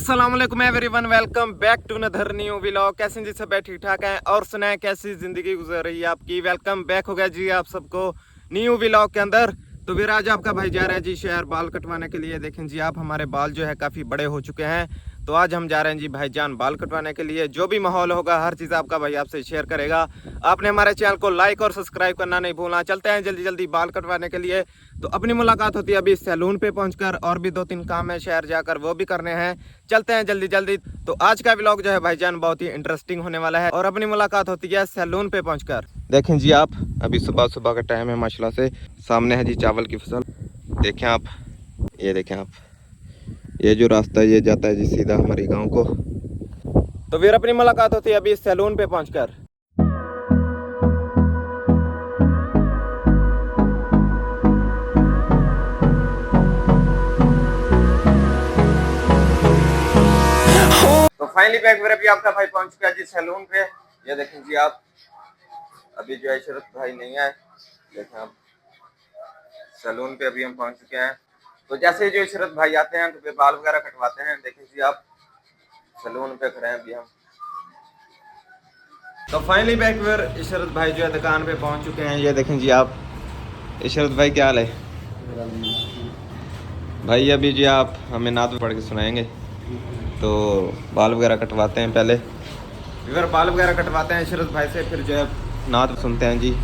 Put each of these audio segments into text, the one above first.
अस्सलाम वालेकुम everyone, welcome back to another new vlog. कैसे हैं जी सब? ठीक ठाक हैं और सुनाएं कैसी जिंदगी गुजर रही है आपकी। वेलकम बैक हो गया जी आप सबको न्यू व्लॉग के अंदर। तो फिर आज आपका भाई जा रहा है जी शहर बाल कटवाने के लिए। देखें जी आप, हमारे बाल जो है काफ़ी बड़े हो चुके हैं, तो आज हम जा रहे हैं जी भाईजान बाल कटवाने के लिए। जो भी माहौल होगा हर चीज़ आपका भाई आपसे शेयर करेगा। आपने हमारे चैनल को लाइक और सब्सक्राइब करना नहीं भूलना। चलते हैं जल्दी जल्दी बाल कटवाने के लिए। तो अपनी मुलाकात होती है अभी सैलून पे पहुंचकर, और भी 2-3 काम है शहर जाकर, वो भी करने हैं। चलते हैं जल्दी जल्दी। तो आज का व्लॉग जो है भाईजान बहुत ही इंटरेस्टिंग होने वाला है, और अपनी मुलाकात होती है सैलून पे पहुंचकर। देखें जी आप, अभी सुबह सुबह का टाइम है माशाल्लाह से। सामने है जी चावल की फसल। देखें आप, ये देखें आप, ये जो रास्ता ये जाता है जी सीधा हमारे गांव को। तो फिर अपनी मुलाकात होती है अभी सैलून पे पहुंचकर। तो फाइनली बैक मेरे भी आपका भाई पहुंच चुका है जी सैलून पे। ये देखें जी आप, अभी जो है इशरत भाई नहीं है। देखें आप, सैलून पे अभी हम पहुंच चुके हैं। तो जैसे ही जो इशरत भाई आते हैं तो फिर बाल वगैरह कटवाते हैं। देखें जी आप, सैलून पे खड़े हैं अभी हम। तो फाइनली बैक फिर इशरत भाई जो है दुकान पे पहुंच चुके हैं। ये देखें जी आप, इशरत भाई क्या हाल है भाई? अभी जी आप हमें नात पढ़ के सुनाएंगे, तो बाल वगैरह कटवाते हैं पहले। फिर बाल वगैरह कटवाते हैं इशरत भाई से, फिर जो है नात सुनते हैं जी।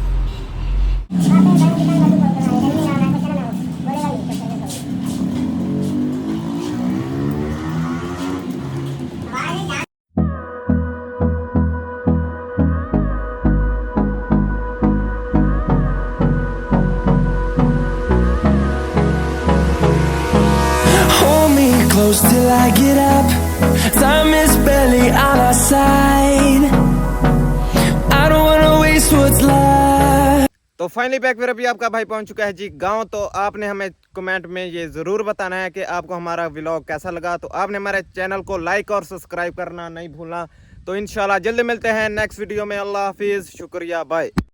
Close till I get up. Time is barely on our side. I don't wanna waste what's left. तो फाइनली बैक फिर अभी आपका भाई पहुंच चुका है जी गांव। तो आपने हमें कमेंट में ये ज़रूर बताना है कि आपको हमारा व्लॉग कैसा लगा। तो आपने हमारे चैनल को लाइक और सब्सक्राइब करना नहीं भूलना। तो इंशाल्लाह जल्दी मिलते हैं नेक्स्ट वीडियो में। अल्लाह हाफिज़, शुक्रिया, बाय।